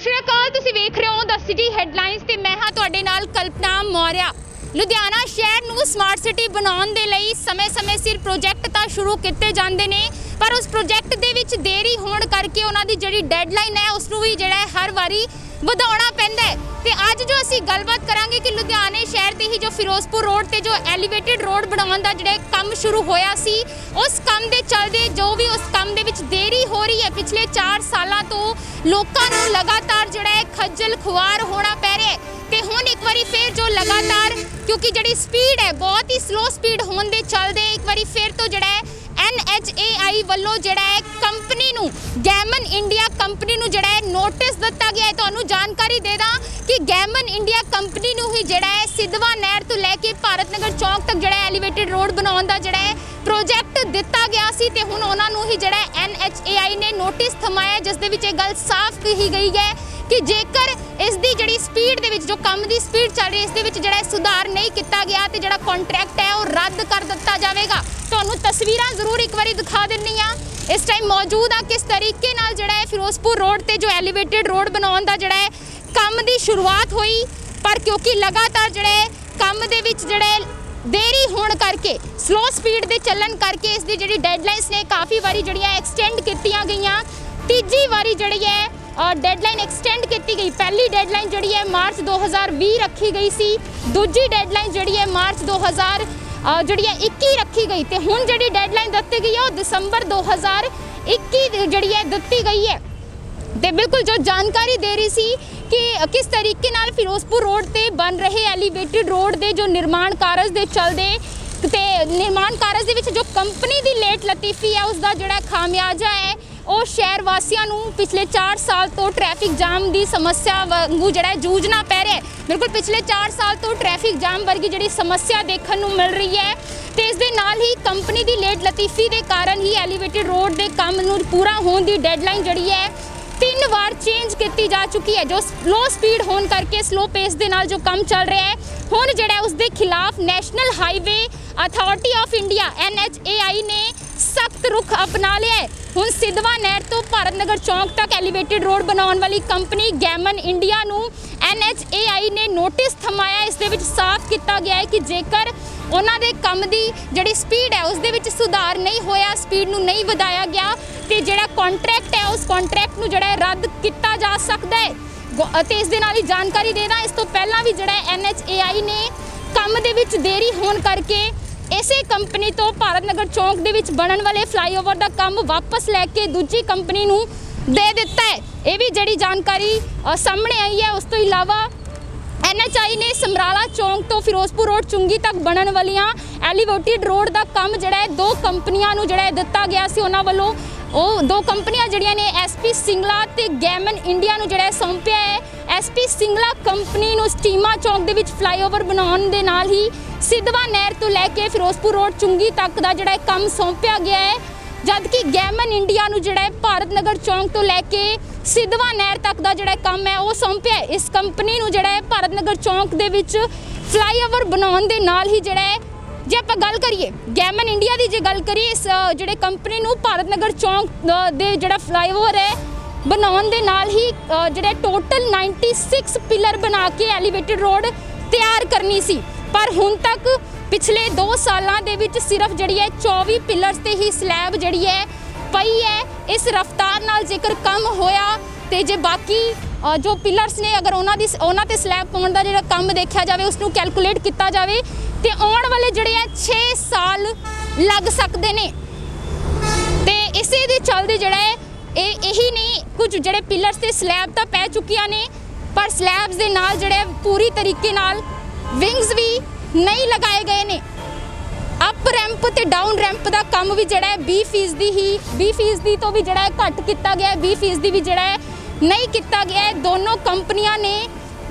ਸ਼੍ਰੀ ਅਕਾਲ, ਤੁਸੀਂ ਵੇਖ ਰਹੇ ਹੋ ਦ ਸਿਟੀ ਹੈਡਲਾਈਨਸ ਤੇ ਮੈਂ ਹਾਂ ਤੁਹਾਡੇ ਨਾਲ ਕਲਪਨਾ ਮੌਰਿਆ। ਲੁਧਿਆਣਾ ਸ਼ਹਿਰ ਨੂੰ ਸਮਾਰਟ ਸਿਟੀ ਬਣਾਉਣ ਦੇ ਲਈ ਸਮੇਂ-ਸਮੇਂ ਸਿਰ ਪ੍ਰੋਜੈਕਟ ਤਾਂ ਸ਼ੁਰੂ ਕੀਤੇ ਜਾਂਦੇ ਨੇ, ਪਰ ਉਸ ਪ੍ਰੋਜੈਕਟ ਦੇ ਵਿੱਚ ਦੇਰੀ ਹੋਣ ਕਰਕੇ ਉਹਨਾਂ ਦੀ ਜਿਹੜੀ ਡੈਡਲਾਈਨ ਹੈ ਉਸ ਨੂੰ ਵੀ ਜਿਹੜਾ ਹਰ ਵਾਰੀ ਵਧਾਉਣਾ ਪੈਂਦਾ ਹੈ। ਤੇ ਅੱਜ ਜੋ ਅਸੀਂ ਗੱਲਬਾਤ ਕਰਾਂਗੇ ਕਿ ਲੁਧਿਆਣੇ ਸ਼ਹਿਰ ਦੇ ਹੀ ਜੋ ਫਿਰੋਜ਼ਪੁਰ ਰੋਡ ਤੇ ਜੋ ਐਲੀਵੇਟਡ ਰੋਡ ਬਣਾਉਣ ਦਾ ਜਿਹੜਾ ਕੰਮ ਸ਼ੁਰੂ ਹੋਇਆ ਸੀ, ਉਸ ਕੰਮ ਦੇ ਚੱਲਦੇ ਜੋ ਵੀ ਉਸ ਕੰਮ ਦੇ ਵਿੱਚ ਦੇਰੀ ਹੋ ਰਹੀ ਹੈ, ਪਿਛਲੇ 4 ਸਾਲਾਂ ਤੋਂ ਲੋਕਾਂ ਨੂੰ ਲਗਾਤਾਰ ਜਿਹੜਾ ਹੈ ਖੱਜਲ ਖੁਆਰ ਹੋਣਾ ਪੈ ਰਿਹਾ ਹੈ। ਤੇ ਹੁਣ ਇੱਕ ਵਾਰੀ ਫਿਰ ਜੋ ਲਗਾਤਾਰ ਕਿਉਂਕਿ ਜਿਹੜੀ ਸਪੀਡ ਹੈ ਬਹੁਤ ਹੀ ਸਲੋ ਸਪੀਡ ਹੋਣ ਦੇ ਚੱਲਦੇ ਇੱਕ ਵਾਰੀ ਫਿਰ ਤੋਂ ਜਿਹੜਾ ਹੈ NHAI ਵੱਲੋਂ ਜਿਹੜਾ ਹੈ ਕੰਪਨੀ ਨੂੰ ਗੈਮਨ ਇੰਡੀਆ ਕੰਪਨੀ ਨੂੰ ਜਿਹੜਾ ਹੈ ਨੋਟਿਸ ਦਿੱਤਾ ਗਿਆ ਹੈ। ਤੁਹਾਨੂੰ ਜਾਣਕਾਰੀ ਦੇ ਦਾਂ ਕਿ ਗੈਮਨ ਇੰਡੀਆ ਕੰਪਨੀ ਨੂੰ ਹੀ ਜਿਹੜਾ ਹੈ ਸਿੱਧਵਾਂ ਨਹਿਰ ਤੋਂ ਲੈ ਕੇ ਭਾਰਤ ਨਗਰ ਚੌਂਕ ਤੱਕ ਜਿਹੜਾ ਐਲੀਵੇਟਡ ਰੋਡ ਬਣਾਉਣ ਦਾ ਜਿਹੜਾ ਹੈ ਪ੍ਰੋਜੈਕਟ ਦਿੱਤਾ ਗਿਆ ਸੀ ਤੇ ਹੁਣ ਉਹਨਾਂ ਨੂੰ ਹੀ ਜਿਹੜਾ NHAI ਨੇ ਨੋਟਿਸ ਥਮਾਇਆ, ਜਿਸ ਦੇ ਵਿੱਚ ਇਹ ਗੱਲ ਸਾਫ਼ ਕਹੀ ਗਈ ਹੈ ਕਿ ਜੇਕਰ ਇਸ ਦੀ ਜਿਹੜੀ ਸਪੀਡ ਦੇ ਵਿੱਚ ਜੋ ਕੰਮ ਦੀ ਸਪੀਡ ਚੱਲ ਰਹੀ ਇਸ ਦੇ ਵਿੱਚ ਜਿਹੜਾ ਸੁਧਾਰ ਨਹੀਂ ਕੀਤਾ ਗਿਆ ਤੇ ਜਿਹੜਾ ਕੰਟਰੈਕਟ ਹੈ ਉਹ ਰੱਦ ਕਰ ਦਿੱਤਾ ਜਾਵੇਗਾ। ਤੁਹਾਨੂੰ ਤਸਵੀਰਾਂ ਜ਼ਰੂਰ ਇੱਕ ਵਾਰੀ ਦਿਖਾ ਦਿੰਨੀ ਆ। ਇਸ ਟਾਈਮ ਮੌਜੂਦ ਆ ਕਿਸ ਤਰੀਕੇ ਨਾਲ ਜਿਹੜਾ ਹੈ ਫਿਰੋਜ਼ਪੁਰ ਰੋਡ ਤੇ ਜੋ ਐਲੀਵੇਟਡ ਰੋਡ ਬਣਾਉਣ ਦਾ ਜਿਹੜਾ ਹੈ ਕੰਮ ਦੀ ਸ਼ੁਰੂਆਤ ਹੋਈ, ਪਰ ਕਿਉਂਕਿ ਲਗਾਤਾਰ ਜਿਹੜਾ ਕੰਮ ਦੇ ਵਿੱਚ ਜਿਹੜਾ ਦੇਰੀ ਹੋਣ ਕਰਕੇ ਸਲੋ ਸਪੀਡ ਦੇ ਚੱਲਣ ਕਰਕੇ ਇਸ ਦੀ ਜਿਹੜੀ ਡੈਡਲਾਈਨਸ ਨੇ ਕਾਫੀ ਵਾਰੀ ਜਿਹੜੀਆਂ ਐਕਸਟੈਂਡ ਕੀਤੀਆਂ ਗਈਆਂ। ਤੀਜੀ ਵਾਰੀ ਜਿਹੜੀ ਹੈ डेडलाइन एक्सटेंड की गई। पहली डेडलाइन जी है मार्च 2020 रखी गई सी, दूजी डेडलाइन जी है मार्च 2021 रखी गई तो हुण जी डेडलाइन दी गई है वो दिसंबर 2021 जी है दी गई है। तो बिल्कुल जो जानकारी दे रही सी कि किस तरीके नाल फिरोजपुर रोड ते बन रहे एलीवेटेड रोड के जो निर्माण कारज के चलते तो निर्माण कारज के जो कंपनी की लेट लतीफी है उसका जोड़ा खामियाजा है ਉਹ ਸ਼ਹਿਰ ਵਾਸੀਆਂ ਨੂੰ ਪਿਛਲੇ 4 ਸਾਲ ਤੋਂ ਟ੍ਰੈਫਿਕ ਜਾਮ ਦੀ ਸਮੱਸਿਆ ਵਾਂਗੂ ਜਿਹੜਾ ਜੂਝਣਾ ਪੈ ਰਿਹਾ ਹੈ। ਬਿਲਕੁਲ ਪਿਛਲੇ 4 ਸਾਲ ਤੋਂ ਟ੍ਰੈਫਿਕ ਜਾਮ ਵਰਗੀ ਜਿਹੜੀ ਸਮੱਸਿਆ ਦੇਖਣ ਨੂੰ ਮਿਲ ਰਹੀ ਹੈ ਤੇ ਇਸ ਦੇ ਨਾਲ ਹੀ ਕੰਪਨੀ ਦੀ ਲੇਟ ਲਤੀਫੀ ਦੇ ਕਾਰਨ ਹੀ ਐਲੀਵੇਟਡ ਰੋਡ ਦੇ ਕੰਮ ਨੂੰ ਪੂਰਾ ਹੋਣ ਦੀ ਡੈਡਲਾਈਨ ਜਿਹੜੀ ਹੈ 3 ਵਾਰ ਚੇਂਜ ਕੀਤੀ ਜਾ ਚੁੱਕੀ ਹੈ। ਜੋ ਸਲੋ ਸਪੀਡ ਹੋਣ ਕਰਕੇ ਸਲੋ ਪੇਸ ਦੇ ਨਾਲ ਜੋ ਕੰਮ ਚੱਲ ਰਿਹਾ ਹੈ ਹੁਣ ਜਿਹੜਾ ਉਸ ਦੇ ਖਿਲਾਫ national highway authority of India NHAI ਨੇ सख्त रुख अपना लिया है। हुण सिद्धवा नहर तो भारत नगर चौंक तक एलीवेटेड रोड बनाने वाली कंपनी गैमन इंडिया नूं NHAI ने नोटिस थमाया। इस दे विच साफ किया गया है कि जेकर उन्हां दे काम दी जिहड़ी स्पीड है उस दे विच सुधार नहीं होया, स्पीड नूं नहीं वधाया गया तो जिहड़ा कॉन्ट्रैक्ट है उस कॉन्ट्रैक्ट नूं जिहड़ा रद्द किया जा सकता है। ते इस दे नाल ही जानकारी दे दां इस तो पहलां भी जिहड़ा NHAI ने काम दे विच देरी होण करके इसे कंपनी तो भारत नगर चौंक दे विच बनन वाले फ्लाईओवर का काम वापस लैके दूजी कंपनी नूं दे दिता है। ये भी जिहड़ी जानकारी सामने आई है। उस तो इलावा NHAI ने समराला चौंक तो फिरोजपुर रोड चुंगी तक बनन वालियां एलीवेटेड रोड का काम जिहड़ा है 2 कंपनियां नूं जिहड़ा दिता गया सी। उन्हां वल्लों ਉਹ 2 ਕੰਪਨੀਆਂ ਜਿਹੜੀਆਂ ਨੇ SP ਸਿੰਗਲਾ ਤੇ ਗੈਮਨ ਇੰਡੀਆ ਨੂੰ ਜਿਹੜਾ ਸੌਂਪਿਆ ਹੈ। SP ਸਿੰਗਲਾ ਕੰਪਨੀ ਨੂੰ ਸਟੀਮਾ ਚੌਂਕ ਦੇ ਵਿੱਚ ਫਲਾਈਓਵਰ ਬਣਾਉਣ ਦੇ ਨਾਲ ਹੀ ਸਿੱਧਵਾ ਨਹਿਰ ਤੋਂ ਲੈ ਕੇ ਫਿਰੋਜ਼ਪੁਰ ਰੋਡ ਚੁੰਗੀ ਤੱਕ ਦਾ ਜਿਹੜਾ ਕੰਮ ਸੌਂਪਿਆ ਗਿਆ ਹੈ, ਜਦਕਿ ਗੈਮਨ ਇੰਡੀਆ ਨੂੰ ਜਿਹੜਾ ਭਾਰਤ ਨਗਰ ਚੌਂਕ ਤੋਂ ਲੈ ਕੇ ਸਿੱਧਵਾ ਨਹਿਰ ਤੱਕ ਦਾ ਜਿਹੜਾ ਕੰਮ ਹੈ ਉਹ ਸੌਂਪਿਆ ਹੈ। ਇਸ ਕੰਪਨੀ ਨੂੰ ਜਿਹੜਾ ਭਾਰਤ ਨਗਰ ਚੌਂਕ ਦੇ ਵਿੱਚ ਫਲਾਈਓਵਰ ਬਣਾਉਣ ਦੇ ਨਾਲ ਹੀ ਜਿਹੜਾ ਜੇ ਆਪਾਂ ਗੱਲ ਕਰੀਏ ਗੈਮਨ ਇੰਡੀਆ ਦੀ ਜੇ ਗੱਲ ਕਰੀਏ ਇਸ ਜਿਹੜੇ ਕੰਪਨੀ ਨੂੰ ਭਾਰਤ ਨਗਰ ਚੌਂਕ ਦੇ ਜਿਹੜਾ ਫਲਾਈਓਵਰ ਹੈ ਬਣਾਉਣ ਦੇ ਨਾਲ ਹੀ ਜਿਹੜੇ ਟੋਟਲ 96 ਪਿਲਰ ਬਣਾ ਕੇ ਐਲੀਵੇਟਡ ਰੋਡ ਤਿਆਰ ਕਰਨੀ ਸੀ, ਪਰ ਹੁਣ ਤੱਕ ਪਿਛਲੇ 2 ਸਾਲਾਂ ਦੇ ਵਿੱਚ ਸਿਰਫ ਜਿਹੜੀ ਹੈ 24 ਪਿਲਰਸ ਤੇ ਹੀ ਸਲੈਬ ਜਿਹੜੀ ਹੈ ਪਈ ਹੈ। ਇਸ ਰਫ਼ਤਾਰ ਨਾਲ ਜੇਕਰ ਕੰਮ ਹੋਇਆ ਤੇ ਜੇ ਬਾਕੀ ਜੋ ਪਿਲਰਸ ਨੇ ਅਗਰ ਉਹਨਾਂ ਤੇ ਸਲੈਬ ਪਾਉਣ ਦਾ ਜਿਹੜਾ ਕੰਮ ਦੇਖਿਆ ਜਾਵੇ ਉਸ ਨੂੰ ਕੈਲਕੂਲੇਟ ਕੀਤਾ ਜਾਵੇ ਤੇ ਆਉਣ ਵਾਲੇ ਜਿਹੜੇ 6 ਸਾਲ ਲੱਗ ਸਕਦੇ ਨੇ। ਤੇ ਇਸੇ ਦੇ ਚੱਲਦੇ ਜਿਹੜਾ ਇਹੀ ਨਹੀਂ ਕੁਝ ਜਿਹੜੇ ਪਿਲਰਸ ਤੇ ਸਲੈਬ ਤਾਂ ਪੈ ਚੁੱਕੀਆਂ ਨੇ, ਪਰ ਸਲੈਬਸ ਦੇ ਨਾਲ ਜਿਹੜੇ ਪੂਰੀ ਤਰੀਕੇ ਨਾਲ ਵਿੰਗਸ ਵੀ ਨਹੀਂ ਲਗਾਏ ਗਏ ਨੇ। ਅਪ ਰੈਂਪ ਤੇ ਡਾਊਨ ਰੈਂਪ ਦਾ ਕੰਮ ਵੀ ਜਿਹੜਾ 20% ਤੋਂ ਵੀ ਜਿਹੜਾ ਘੱਟ ਕੀਤਾ ਗਿਆ, 20% ਵੀ ਜਿਹੜਾ ਨਹੀਂ ਕੀਤਾ ਗਿਆ। ਦੋਨੋਂ ਕੰਪਨੀਆਂ ਨੇ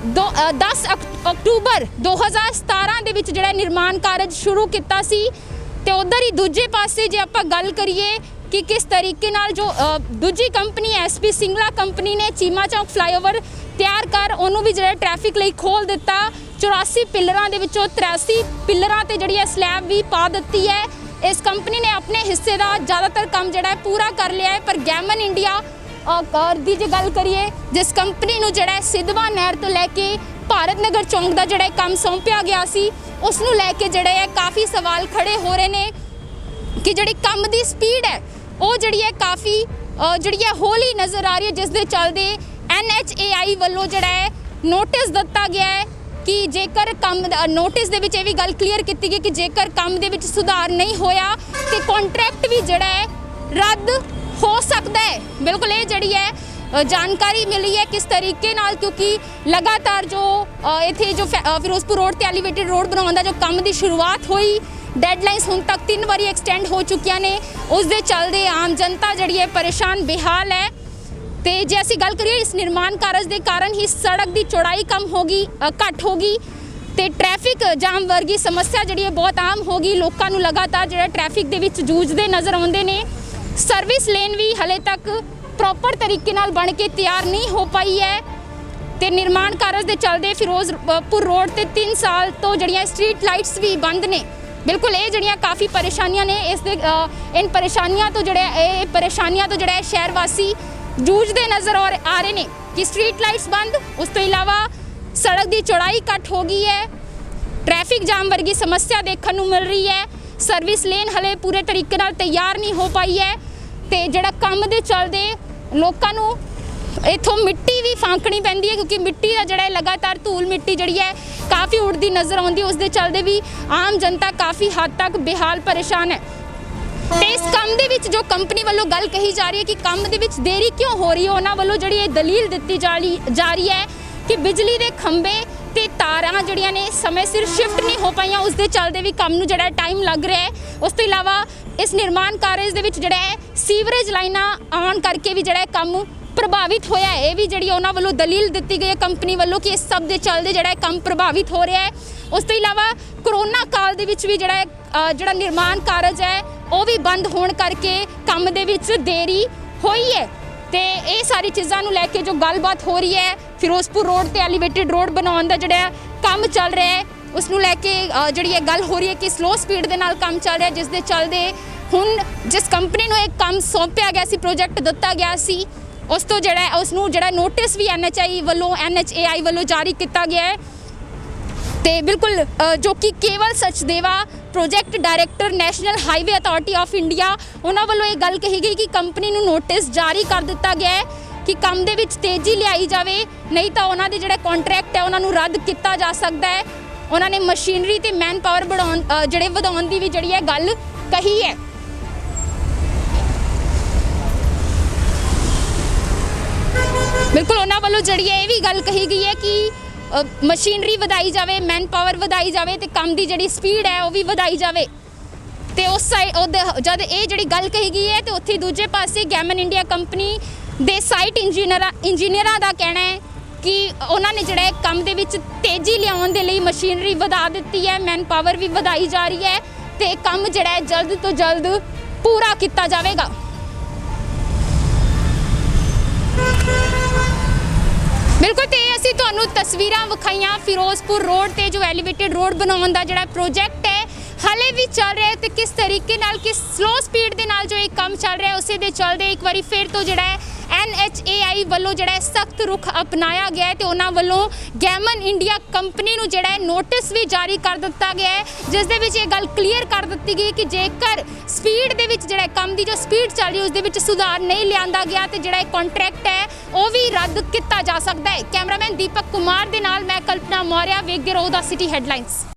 10 ਅਕਤੂਬਰ 2017 ਦੇ ਵਿੱਚ ਜਿਹੜਾ ਨਿਰਮਾਣ ਕਾਰਜ ਸ਼ੁਰੂ ਕੀਤਾ ਸੀ। ਤੇ ਉਧਰ ਹੀ ਦੂਜੇ ਪਾਸੇ ਜੇ ਆਪਾਂ ਗੱਲ ਕਰੀਏ ਕਿ ਕਿਸ ਤਰੀਕੇ ਨਾਲ ਜੋ ਦੂਜੀ ਕੰਪਨੀ SP ਸਿੰਗਲਾ ਕੰਪਨੀ ਨੇ ਚੀਮਾ ਚੌਂਕ ਫਲਾਈਓਵਰ ਤਿਆਰ ਕਰ ਉਹਨੂੰ ਵੀ ਜਿਹੜਾ ਟ੍ਰੈਫਿਕ ਲਈ ਖੋਲ ਦਿੱਤਾ। 84 ਪਿਲਰਾਂ ਦੇ ਵਿੱਚੋਂ 83 ਪਿਲਰਾਂ ਤੇ ਜਿਹੜੀ ਸਲੈਬ ਵੀ ਪਾ ਦਿੱਤੀ ਹੈ। ਇਸ ਕੰਪਨੀ ਨੇ ਆਪਣੇ ਹਿੱਸੇ ਦਾ ਜ਼ਿਆਦਾਤਰ ਕੰਮ ਜਿਹੜਾ ਪੂਰਾ ਕਰ ਲਿਆ ਹੈ, ਪਰ ਗੈਮਨ ਇੰਡੀਆ ਦੀ ਜੇ ਗੱਲ ਕਰੀਏ, ਜਿਸ ਕੰਪਨੀ ਨੂੰ ਜਿਹੜਾ ਸਿੱਧਵਾਂ ਨਹਿਰ ਤੋਂ ਲੈ ਕੇ ਭਾਰਤ ਨਗਰ ਚੌਂਕ ਦਾ ਜਿਹੜਾ ਕੰਮ ਸੌਂਪਿਆ ਗਿਆ ਸੀ, ਉਸ ਨੂੰ ਲੈ ਕੇ ਜਿਹੜੇ ਹੈ ਕਾਫੀ ਸਵਾਲ ਖੜੇ ਹੋ ਰਹੇ ਨੇ ਕਿ ਜਿਹੜੀ ਕੰਮ ਦੀ ਸਪੀਡ ਹੈ ਉਹ ਜਿਹੜੀ ਹੈ ਕਾਫੀ ਜਿਹੜੀ ਹੈ ਹੌਲੀ ਨਜ਼ਰ ਆ ਰਹੀ ਹੈ, ਜਿਸ ਦੇ ਚੱਲਦੇ NHAI ਵੱਲੋਂ ਜਿਹੜਾ ਹੈ ਨੋਟਿਸ ਦਿੱਤਾ ਗਿਆ ਹੈ ਕਿ ਜੇਕਰ ਕੰਮ ਨੋਟਿਸ ਦੇ ਵਿੱਚ ਇਹ ਵੀ ਗੱਲ ਕਲੀਅਰ ਕੀਤੀ ਗਈ ਕਿ ਜੇਕਰ ਕੰਮ ਦੇ ਵਿੱਚ ਸੁਧਾਰ ਨਹੀਂ ਹੋਇਆ ਤੇ ਕੰਟਰੈਕਟ ਵੀ ਜਿਹੜਾ ਹੈ ਰੱਦ ਹੋ ਸਕਦਾ ਹੈ। ਬਿਲਕੁਲ ਇਹ ਜਿਹੜੀ ਹੈ ਜਾਣਕਾਰੀ ਮਿਲੀ ਹੈ ਕਿਸ ਤਰੀਕੇ ਨਾਲ, ਕਿਉਂਕਿ ਲਗਾਤਾਰ ਜੋ ਇੱਥੇ ਜੋ ਫਿਰੋਜ਼ਪੁਰ ਰੋਡ ਤੇ ਐਲੀਵੇਟਡ ਰੋਡ ਬਣਾਉਣ ਦਾ ਜੋ ਕੰਮ ਦੀ ਸ਼ੁਰੂਆਤ ਹੋਈ, ਡੈਡਲਾਈਨਸ ਹੁਣ ਤੱਕ 3 ਵਾਰੀ ਐਕਸਟੈਂਡ ਹੋ ਚੁੱਕੀਆਂ ਨੇ, ਉਸ ਦੇ ਚੱਲਦੇ ਆਮ ਜਨਤਾ ਜਿਹੜੀ ਹੈ ਪਰੇਸ਼ਾਨ ਬੇਹਾਲ ਹੈ। ਤੇ ਜੇ ਅਸੀਂ ਗੱਲ ਕਰੀਏ ਇਸ ਨਿਰਮਾਣ ਕਾਰਜ ਦੇ ਕਾਰਨ ਹੀ ਸੜਕ ਦੀ ਚੌੜਾਈ ਘੱਟ ਹੋ ਗਈ ਤੇ ਟ੍ਰੈਫਿਕ ਜਾਮ ਵਰਗੀ ਸਮੱਸਿਆ ਜਿਹੜੀ ਹੈ ਬਹੁਤ ਆਮ ਹੋ ਗਈ। ਲੋਕਾਂ ਨੂੰ ਲਗਾਤਾਰ ਜਿਹੜਾ ਟ੍ਰੈਫਿਕ ਦੇ ਵਿੱਚ ਜੂਝਦੇ ਨਜ਼ਰ ਆਉਂਦੇ ਨੇ। ਸਰਵਿਸ ਲੇਨ ਵੀ ਹਲੇ ਤੱਕ ਪ੍ਰੋਪਰ ਤਰੀਕੇ ਨਾਲ ਬਣ ਕੇ ਤਿਆਰ ਨਹੀਂ ਹੋ ਪਾਈ ਹੈ ਤੇ ਨਿਰਮਾਣ ਕਾਰਜ ਦੇ ਚੱਲਦੇ ਫਿਰੋਜ਼ਪੁਰ ਰੋਡ ਤੇ 3 ਸਾਲ ਤੋਂ ਜਿਹੜੀਆਂ ਸਟਰੀਟ ਲਾਈਟਸ ਵੀ ਬੰਦ ਨੇ। ਬਿਲਕੁਲ ਇਹ ਜਿਹੜੀਆਂ ਕਾਫੀ ਪਰੇਸ਼ਾਨੀਆਂ ਨੇ, ਇਸ ਦੇ ਇਨ ਪਰੇਸ਼ਾਨੀਆਂ ਤੋਂ ਜਿਹੜਾ ਸ਼ਹਿਰ ਵਾਸੀ ਜੂਝਦੇ ਨਜ਼ਰ ਆ ਰਹੇ ਨੇ ਕਿ ਸਟਰੀਟ ਲਾਈਟਸ ਬੰਦ, ਉਸ ਤੋਂ ਇਲਾਵਾ ਸੜਕ ਦੀ ਚੌੜਾਈ ਘੱਟ ਹੋ ਗਈ ਹੈ, ਟ੍ਰੈਫਿਕ ਜਾਮ ਵਰਗੀ ਸਮੱਸਿਆ ਦੇਖਣ ਨੂੰ ਮਿਲ ਰਹੀ ਹੈ, ਸਰਵਿਸ ਲੇਨ ਹਲੇ ਪੂਰੇ ਤਰੀਕੇ ਨਾਲ ਤਿਆਰ ਨਹੀਂ ਹੋ ਪਾਈ ਹੈ ਤੇ ਜਿਹੜਾ ਕੰਮ ਦੇ ਚੱਲਦੇ ਲੋਕਾਂ ਨੂੰ ਇੱਥੋਂ ਮਿੱਟੀ ਵੀ ਫਾਂਕਣੀ ਪੈਂਦੀ ਹੈ, ਕਿਉਂਕਿ ਮਿੱਟੀ ਦਾ ਜਿਹੜਾ ਲਗਾਤਾਰ ਧੂਲ ਮਿੱਟੀ ਜਿਹੜੀ ਹੈ ਕਾਫੀ ਉੱਡਦੀ ਨਜ਼ਰ ਆਉਂਦੀ, ਉਸ ਦੇ ਚੱਲਦੇ ਵੀ ਆਮ ਜਨਤਾ ਕਾਫੀ ਹੱਦ ਤੱਕ ਬੇਹਾਲ ਪਰੇਸ਼ਾਨ ਹੈ। ਤੇ ਇਸ ਕੰਮ ਦੇ ਵਿੱਚ ਜੋ ਕੰਪਨੀ ਵੱਲੋਂ ਗੱਲ ਕਹੀ ਜਾ ਰਹੀ ਹੈ ਕਿ ਕੰਮ ਦੇ ਵਿੱਚ ਦੇਰੀ ਕਿਉਂ ਹੋ ਰਹੀ ਹੈ, ਉਹਨਾਂ ਵੱਲੋਂ ਜਿਹੜੀ ਇਹ ਦਲੀਲ ਦਿੱਤੀ ਜਾ ਰਹੀ ਹੈ ਕਿ ਬਿਜਲੀ ਦੇ ਖੰਭੇ ਤੇ ਤਾਰਾਂ ਜਿਹੜੀਆਂ ਨੇ ਸਮੇਂ ਸਿਰ ਸ਼ਿਫਟ ਨਹੀਂ ਹੋ ਪਾਈਆਂ, ਉਸ ਦੇ ਚੱਲਦੇ ਵੀ ਕੰਮ ਨੂੰ ਜਿਹੜਾ ਟਾਈਮ ਲੱਗ ਰਿਹਾ ਹੈ। ਉਸ ਤੋਂ ਇਲਾਵਾ ਇਸ ਨਿਰਮਾਣ ਕਾਰਜ ਦੇ ਵਿੱਚ ਜਿਹੜਾ ਹੈ ਸੀਵਰੇਜ ਲਾਈਨਾਂ ਆਉਣ ਕਰਕੇ ਵੀ ਜਿਹੜਾ ਕੰਮ ਪ੍ਰਭਾਵਿਤ ਹੋਇਆ ਹੈ। ਇਹ ਵੀ ਜਿਹੜੀ ਉਹਨਾਂ ਵੱਲੋਂ ਦਲੀਲ ਦਿੱਤੀ ਗਈ ਹੈ ਕੰਪਨੀ ਵੱਲੋਂ ਕਿ ਇਸ ਸਭ ਦੇ ਚੱਲਦੇ ਜਿਹੜਾ ਕੰਮ ਪ੍ਰਭਾਵਿਤ ਹੋ ਰਿਹਾ ਹੈ। ਉਸ ਤੋਂ ਇਲਾਵਾ ਕਰੋਨਾ ਕਾਲ ਦੇ ਵਿੱਚ ਵੀ ਜਿਹੜਾ ਨਿਰਮਾਣ ਕਾਰਜ ਹੈ ਉਹ ਵੀ ਬੰਦ ਹੋਣ ਕਰਕੇ ਕੰਮ ਦੇ ਵਿੱਚ ਦੇਰੀ ਹੋਈ ਹੈ। ਤੇ ਇਹ ਸਾਰੀ ਚੀਜ਼ਾਂ ਨੂੰ ਲੈ ਕੇ ਜੋ ਗੱਲਬਾਤ ਹੋ ਰਹੀ ਹੈ, ਫਿਰੋਜ਼ਪੁਰ ਰੋਡ ਤੇ ਐਲੀਵੇਟਡ ਰੋਡ ਬਣਾਉਣ ਦਾ ਜਿਹੜਾ ਕੰਮ ਚੱਲ ਰਿਹਾ ਹੈ, ਉਸ ਨੂੰ ਲੈ ਕੇ ਜਿਹੜੀ ਇਹ ਗੱਲ ਹੋ ਰਹੀ ਹੈ ਕਿ ਸਲੋ ਸਪੀਡ ਦੇ ਨਾਲ ਕੰਮ ਚੱਲ ਰਿਹਾ, ਜਿਸ ਦੇ ਚੱਲਦੇ ਹੁਣ ਜਿਸ ਕੰਪਨੀ ਨੂੰ ਇਹ ਕੰਮ ਸੌਂਪਿਆ ਗਿਆ ਸੀ, ਪ੍ਰੋਜੈਕਟ ਦਿੱਤਾ ਗਿਆ ਸੀ, ਉਸ ਤੋਂ ਉਸ ਨੂੰ ਨੋਟਿਸ ਵੀ NHAI ਵੱਲੋਂ ਜਾਰੀ ਕੀਤਾ ਗਿਆ ਹੈ। ਤੇ ਬਿਲਕੁਲ ਜੋ ਕਿ ਕੇਵਲ Sachdeva project director national highway authority of India, ਉਹਨਾਂ ਵੱਲੋਂ ਇਹ ਗੱਲ ਕਹੀ ਗਈ ਕਿ ਕੰਪਨੀ ਨੂੰ ਨੋਟਿਸ ਜਾਰੀ ਕਰ ਦਿੱਤਾ ਗਿਆ ਹੈ ਕਿ ਕੰਮ ਦੇ ਵਿੱਚ ਤੇਜ਼ੀ ਲਿਆਈ ਜਾਵੇ, ਨਹੀਂ ਤਾਂ ਉਹਨਾਂ ਦੇ ਜਿਹੜਾ ਕੰਟਰੈਕਟ ਹੈ ਉਹਨਾਂ ਨੂੰ ਰੱਦ ਕੀਤਾ ਜਾ ਸਕਦਾ ਹੈ। ਉਹਨਾਂ ਨੇ ਮਸ਼ੀਨਰੀ ਤੇ ਮੈਨ ਪਾਵਰ ਵਧਾਉਣ ਦੀ ਵੀ ਜਿਹੜੀ ਹੈ ਗੱਲ ਕਹੀ ਹੈ। ਬਿਲਕੁਲ ਉਹਨਾਂ ਵੱਲੋਂ ਜਿਹੜੀ ਹੈ ਇਹ ਵੀ ਗੱਲ ਕਹੀ ਗਈ ਹੈ ਕਿ ਮਸ਼ੀਨਰੀ ਵਧਾਈ ਜਾਵੇ, ਮੈਨ ਪਾਵਰ ਵਧਾਈ ਜਾਵੇ ਤੇ ਕੰਮ ਦੀ ਜਿਹੜੀ ਸਪੀਡ ਹੈ ਉਹ ਵੀ ਵਧਾਈ ਜਾਵੇ। ਤੇ ਉਸ ਸਾਈਡ ਜਦ ਇਹ ਜਿਹੜੀ ਗੱਲ ਕਹੀ ਗਈ ਹੈ ਤੇ ਉੱਥੇ ਦੂਜੇ ਪਾਸੇ ਗੈਮਨ ਇੰਡੀਆ ਕੰਪਨੀ ਦੇ ਸਾਈਟ ਇੰਜੀਨੀਅਰਾਂ ਦਾ ਕਹਿਣਾ ਹੈ ਕਿ ਉਹਨਾਂ ਨੇ ਜਿਹੜਾ ਕੰਮ ਦੇ ਵਿੱਚ ਤੇਜ਼ੀ ਲਿਆਉਣ ਦੇ ਲਈ ਮਸ਼ੀਨਰੀ ਵਧਾ ਦਿੱਤੀ ਹੈ, ਮੈਨ ਪਾਵਰ ਵੀ ਵਧਾਈ ਜਾ ਰਹੀ ਹੈ ਤੇ ਕੰਮ ਜਿਹੜਾ ਹੈ ਜਲਦ ਤੋਂ ਜਲਦ ਪੂਰਾ ਕੀਤਾ ਜਾਵੇਗਾ। ਬਿਲਕੁਲ ਤੇ ਅਸੀਂ ਤੁਹਾਨੂੰ ਤਸਵੀਰਾਂ ਵਿਖਾਈਆਂ ਫਿਰੋਜ਼ਪੁਰ ਰੋਡ ਤੇ ਜੋ ਐਲੀਵੇਟਡ ਰੋਡ ਬਣਾਉਣ ਦਾ ਜਿਹੜਾ ਪ੍ਰੋਜੈਕਟ ਹੈ ਹਾਲੇ ਵੀ ਚੱਲ ਰਿਹਾ ਹੈ ਤੇ ਕਿਸ ਤਰੀਕੇ ਨਾਲ ਕਿਸ ਸਲੋ ਸਪੀਡ ਦੇ ਨਾਲ ਜੋ ਇਹ ਕੰਮ ਚੱਲ ਰਿਹਾ ਉਸੇ ਦੇ ਚੱਲਦੇ ਇੱਕ ਵਾਰੀ ਫਿਰ ਤੋਂ ਜਿਹੜਾ ਹੈ NHAI ਵੱਲੋਂ ਜਿਹੜਾ ਸਖਤ ਰੁਖ ਅਪਣਾਇਆ ਗਿਆ ਹੈ ਤੇ ਉਹਨਾਂ ਵੱਲੋਂ ਗੈਮਨ ਇੰਡੀਆ ਕੰਪਨੀ ਨੂੰ ਜਿਹੜਾ ਨੋਟਿਸ ਵੀ ਜਾਰੀ ਕਰ ਦਿੱਤਾ ਗਿਆ ਹੈ, ਜਿਸ ਦੇ ਵਿੱਚ ਇਹ ਗੱਲ ਕਲੀਅਰ ਕਰ ਦਿੱਤੀ ਗਈ ਕਿ ਜੇਕਰ ਸਪੀਡ ਦੇ ਵਿੱਚ ਜਿਹੜਾ ਕੰਮ ਦੀ ਜੋ ਸਪੀਡ ਚੱਲ ਰਹੀ ਉਸ ਦੇ ਵਿੱਚ ਸੁਧਾਰ ਨਹੀਂ ਲਿਆਂਦਾ ਗਿਆ ਤੇ ਜਿਹੜਾ ਕੰਟਰੈਕਟ ਹੈ ਉਹ ਵੀ ਰੱਦ ਕੀਤਾ ਜਾ ਸਕਦਾ ਹੈ। ਕੈਮਰਾਮੈਨ ਦੀਪਕ ਕੁਮਾਰ ਦੇ ਨਾਲ ਮੈਂ ਕਲਪਨਾ ਮੌਰਿਆ, ਵੇਖਦੇ ਰਹੋ ਦਾ ਸਿਟੀ ਹੈਡਲਾਈਨਸ।